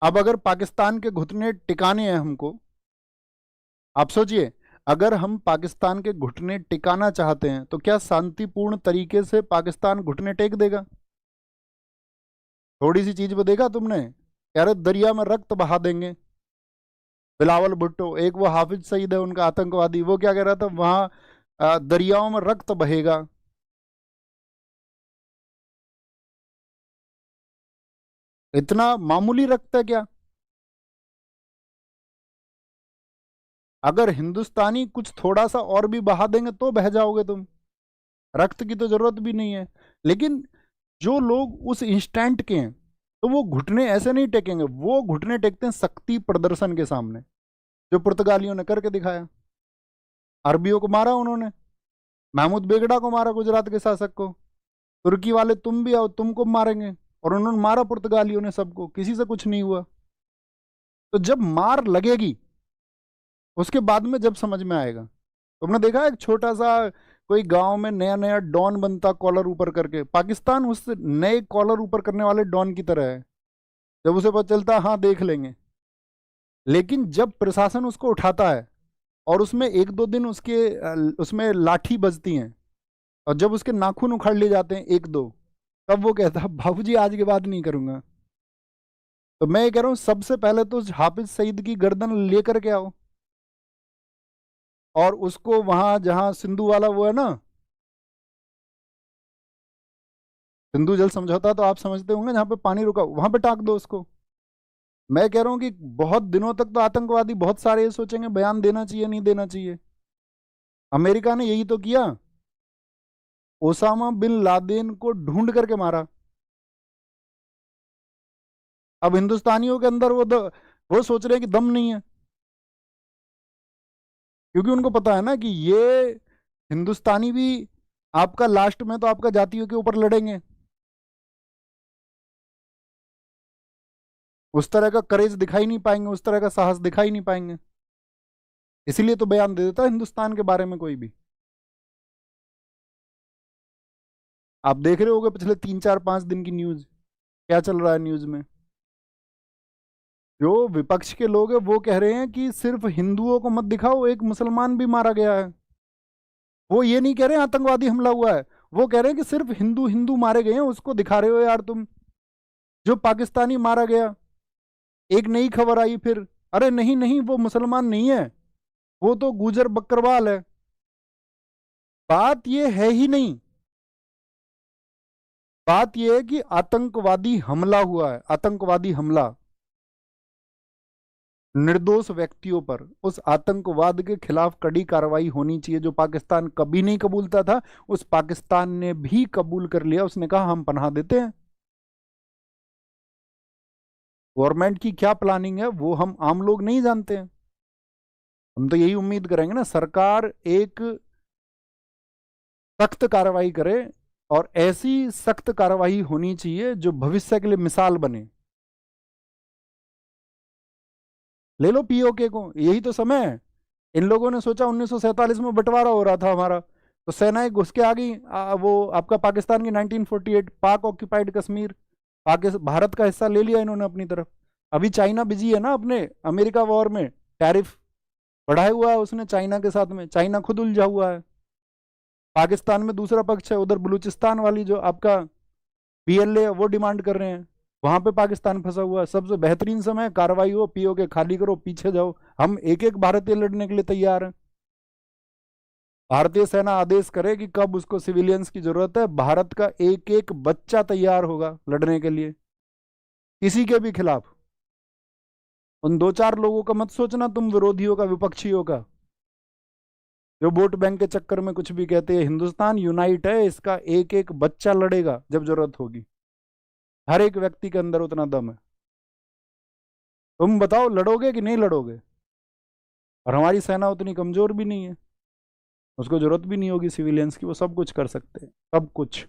अब अगर पाकिस्तान के घुटने टिकाने हैं हमको, आप सोचिए, अगर हम पाकिस्तान के घुटने टिकाना चाहते हैं तो क्या शांतिपूर्ण तरीके से पाकिस्तान घुटने टेक देगा? थोड़ी सी चीज पे देखा तुमने, कह रहे दरिया में रक्त बहा देंगे। बिलावल भुट्टो, एक वो हाफिज सईद है उनका आतंकवादी, वो क्या कह रहा था, वहां दरियाओं में रक्त बहेगा। इतना मामूली रक्त है क्या? अगर हिंदुस्तानी कुछ थोड़ा सा और भी बहा देंगे तो बह जाओगे तुम, रक्त की तो जरूरत भी नहीं है। लेकिन जो लोग उस इंस्टेंट के हैं, तो वो घुटने ऐसे नहीं टेकेंगे, वो घुटने टेकते हैं शक्ति प्रदर्शन के सामने, जो पुर्तगालियों ने करके दिखाया। अरबियों को मारा उन्होंने, महमूद बेगड़ा को मारा, गुजरात के शासक को। तुर्की वाले तुम भी आओ, तुमको मारेंगे। और उन्होंने मारा पुर्तगालियों ने सबको, किसी से कुछ नहीं हुआ। तो जब मार लगेगी, उसके बाद में जब समझ में आएगा। तुमने देखा है एक छोटा सा कोई गांव में नया नया डॉन बनता कॉलर ऊपर करके, पाकिस्तान उस नए कॉलर ऊपर करने वाले डॉन की तरह है। जब उसे पता चलता है हाँ देख लेंगे, लेकिन जब प्रशासन उसको उठाता है और उसमें एक दो दिन उसमें लाठी बजती हैं, और जब उसके नाखून उखाड़ लिए जाते हैं एक दो, तब वो कहता है बाबूजी आज के बाद नहीं करूंगा। तो मैं ये कह रहा हूँ, सबसे पहले तो उस हाफिज सईद की गर्दन लेकर के आओ, और उसको वहां जहां सिंधु वाला वो है ना, सिंधु जल समझौता तो आप समझते होंगे, जहां पे पानी रुका वहां पे टाक दो उसको। मैं कह रहा हूँ कि बहुत दिनों तक तो आतंकवादी बहुत सारे ये सोचेंगे बयान देना चाहिए नहीं देना चाहिए। अमेरिका ने यही तो किया, ओसामा बिन लादेन को ढूंढ करके मारा। अब हिंदुस्तानियों के अंदर वो सोच रहे हैं कि दम नहीं है, क्योंकि उनको पता है ना कि ये हिंदुस्तानी भी आपका लास्ट में तो आपका जातियों के ऊपर लड़ेंगे। उस तरह का करेज दिखाई नहीं पाएंगे, उस तरह का साहस दिखाई नहीं पाएंगे। इसीलिए तो बयान दे देता है हिंदुस्तान के बारे में कोई भी। आप देख रहे होगे पिछले 3 4 5 दिन की न्यूज, क्या चल रहा है न्यूज में। जो विपक्ष के लोग हैं वो कह रहे हैं कि सिर्फ हिंदुओं को मत दिखाओ, एक मुसलमान भी मारा गया है। वो ये नहीं कह रहे हैं आतंकवादी हमला हुआ है, वो कह रहे हैं कि सिर्फ हिंदू हिंदू मारे गए हैं, उसको दिखा रहे हो यार तुम। जो पाकिस्तानी मारा गया, एक नई खबर आई फिर, अरे नहीं नहीं वो मुसलमान नहीं है, वो तो गुजर बकरवाल है। बात ये है ही नहीं। बात ये है कि आतंकवादी हमला हुआ है, आतंकवादी हमला निर्दोष व्यक्तियों पर। उस आतंकवाद के खिलाफ कड़ी कार्रवाई होनी चाहिए, जो पाकिस्तान कभी नहीं कबूलता था, उस पाकिस्तान ने भी कबूल कर लिया। उसने कहा हम पनाह देते हैं। गवर्नमेंट की क्या प्लानिंग है वो हम आम लोग नहीं जानते हैं। हम तो यही उम्मीद करेंगे ना, सरकार एक सख्त कार्रवाई करे, और ऐसी सख्त कार्रवाई होनी चाहिए जो भविष्य के लिए मिसाल बने। ले लो पीओके को, यही तो समय है। इन लोगों ने सोचा 1947 में बंटवारा हो रहा था हमारा, तो सेनाएं घुस के आ गई, वो आपका पाकिस्तान की 1948 पाक ऑक्यूपाइड कश्मीर, भारत का हिस्सा ले लिया इन्होंने अपनी तरफ। अभी चाइना बिजी है ना अपने अमेरिका वॉर में, टैरिफ बढ़ाया हुआ है उसने चाइना के साथ में, चाइना खुद उलझा हुआ है। पाकिस्तान में दूसरा पक्ष है, उधर बलूचिस्तान वाली जो आपका पीएलए वो डिमांड कर रहे हैं, वहां पे पाकिस्तान फंसा हुआ है। सबसे बेहतरीन समय कार्रवाई हो, पीओके खाली करो, पीछे जाओ। हम एक एक भारतीय लड़ने के लिए तैयार हैं। भारतीय सेना आदेश करे कि कब उसको सिविलियंस की जरूरत है, भारत का एक एक बच्चा तैयार होगा लड़ने के लिए, किसी के भी खिलाफ। उन 2 4 लोगों का मत सोचना तुम, विरोधियों का, विपक्षियों का, जो वोट बैंक के चक्कर में कुछ भी कहते हैं। हिंदुस्तान यूनाइट है, इसका एक एक बच्चा लड़ेगा जब जरूरत होगी। हर एक व्यक्ति के अंदर उतना दम है। तुम बताओ लड़ोगे कि नहीं लड़ोगे? और हमारी सेना उतनी कमजोर भी नहीं है, उसको जरूरत भी नहीं होगी सिविलियंस की, वो सब कुछ कर सकते हैं, सब कुछ।